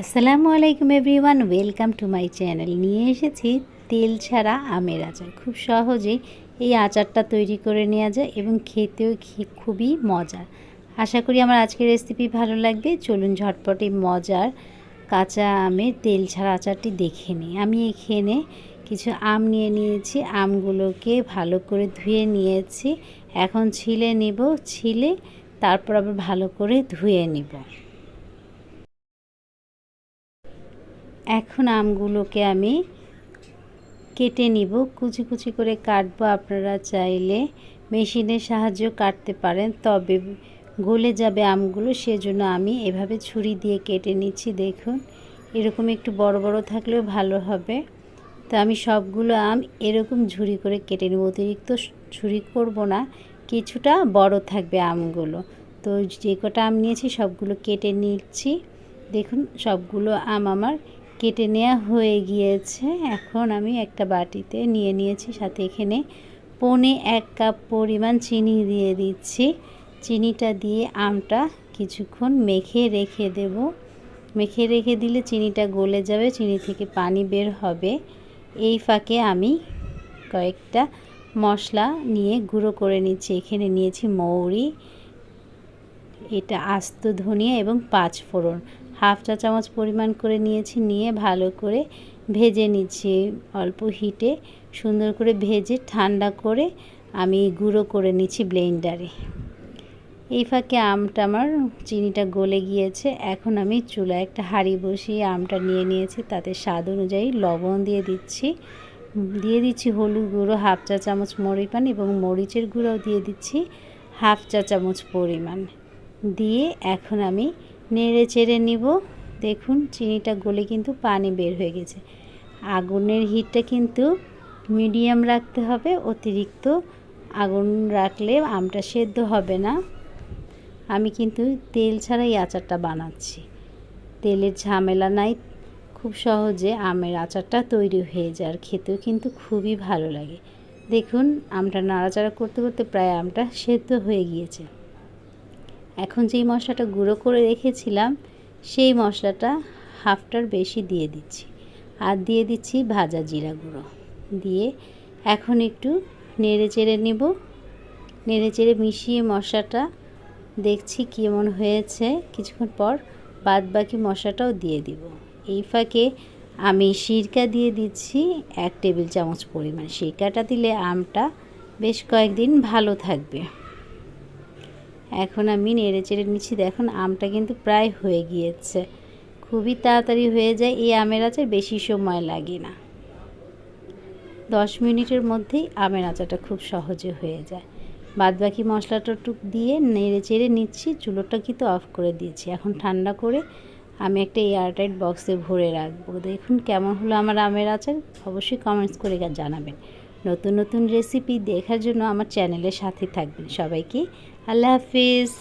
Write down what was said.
আসসালামু আলাইকুম everyone, welcome to my channel. নিয়ে এসেছি তেল ছাড়া আমের আচার। খুব সহজেই এই আচারটা তৈরি করে নেওয়া যায় এবং খেতেও খুবই মজার। আশা করি আমার আজকের রেসিপি ভালো লাগবে। চলুন ঝটপট এই মজার কাঁচা আমের তেল ছাড়া আচারটি দেখে নিই। আমি এখানে কিছু আম নিয়ে নিয়েছি। আমগুলোকে ভালো করে ধুয়ে নিয়েছি। এখন ছিলে নেব, ছিলে তারপর আবার ভালো করে ধুয়ে নিব। এখন আমগুলোকে আমি কেটে নিব, কুচি কুচি করে কাটবো। আপনারা চাইলে মেশিনের সাহায্যে কাটতে পারেন, তবে গলে যাবে আমগুলো, সেজন্য আমি এভাবে ছুরি দিয়ে কেটে নিচ্ছি। দেখুন, এরকম একটু বড় বড় থাকলেও ভালো হবে। তো আমি সবগুলো আম এরকম ঝুরি করে কেটে নেব, অতিরিক্ত ছুরি করব না, কিছুটা বড় থাকবে আমগুলো। তো যে কটা আম নিয়েছি সবগুলো কেটে নিচ্ছি। দেখুন, সবগুলো আম আমার কেটে নেওয়া হয়ে গিয়েছে। এখন আমি একটা বাটিতে নিয়ে নিয়েছি, সাথে এখানে 1.25 কাপ পরিমাণ চিনি দিয়ে দিচ্ছি। চিনিটা দিয়ে আমটা কিছুক্ষণ মেখে রেখে দেব। মেখে রেখে দিলে চিনিটা গলে যাবে, চিনি থেকে পানি বের হবে। এই ফাঁকে আমি কয়েকটা মশলা নিয়ে গুঁড়ো করে নিচ্ছি। এখানে নিয়েছি মৌরি, এটা আস্ত ধনিয়া এবং 5 ফোড়ন, হাফ চা চামচ পরিমাণ করে নিয়েছি। নিয়ে ভালো করে ভেজে নিচ্ছি অল্প হিটে। সুন্দর করে ভেজে ঠান্ডা করে আমি গুঁড়ো করে নিচ্ছি ব্লেন্ডারে। এই ফাঁকে আমটা আমার চিনিটা গলে গিয়েছে। এখন আমি চুলায় একটা হাঁড়ি বসিয়ে আমটা নিয়ে নিয়েছি, তাতে স্বাদ অনুযায়ী লবণ দিয়ে দিচ্ছি হলুদ গুঁড়ো হাফ চা চামচ পরিমাণ এবং মরিচের গুঁড়োও দিয়ে দিচ্ছি হাফ চা চামচ পরিমাণ। দিয়ে এখন আমি নেড়ে চেড়ে নিব। দেখুন, চিনিটা গলে কিন্তু পানি বের হয়ে গেছে। আগুনের হিটটা কিন্তু মিডিয়াম রাখতে হবে, অতিরিক্ত আগুন রাখলে আমটা সেদ্ধ হবে না। আমি কিন্তু তেল ছাড়াই আচারটা বানাচ্ছি, তেলের ঝামেলা নাই। খুব সহজে আমের আচারটা তৈরি হয়ে যায়, আর খেতেও কিন্তু খুবই ভালো লাগে। দেখুন, আমটা নাড়াচাড়া করতে করতে প্রায় আমটা সেদ্ধ হয়ে গিয়েছে। এখন যেই মশলাটা গুঁড়ো করে রেখেছিলাম সেই মশলাটা হাফটার বেশি দিয়ে দিচ্ছি, আর দিয়ে দিচ্ছি ভাজা জিরা গুঁড়ো। দিয়ে এখন একটু নেড়ে চেড়ে নেব। নেড়ে চেড়ে মিশিয়ে মশলাটা দেখছি কেমন হয়েছে। কিছুক্ষণ পর বাদ বাকি মশলাটাও দিয়ে দিব। এই ফাঁকে আমি সিরকা দিয়ে দিচ্ছি 1 টেবিল চামচ পরিমাণ। সিরকাটা দিলে আমটা বেশ কয়েকদিন ভালো থাকবে। এখন আমি নেড়ে চেড়ে নিচ্ছি। দেখুন, আমটা কিন্তু প্রায় হয়ে গিয়েছে। খুবই তাড়াতাড়ি হয়ে যায় এই আমের আচার, বেশি সময় লাগে না। 10 মিনিটের মধ্যেই আমের আচারটা খুব সহজে হয়ে যায়। বাদবাকি মশলাটা দিয়ে নেড়ে চেড়ে নিচ্ছি। চুলোটা কিন্তু অফ করে দিয়েছি। এখন ঠান্ডা করে আমি একটা এয়ারটাইট বক্সে ভরে রাখবো। দেখুন কেমন হলো আমার আমের আচার, অবশ্যই কমেন্টস করে জানাবেন। নতুন নতুন রেসিপি দেখার জন্য আমার চ্যানেলের সাথে থাকবেন। সবাইকে আল্লাহ হাফিজ।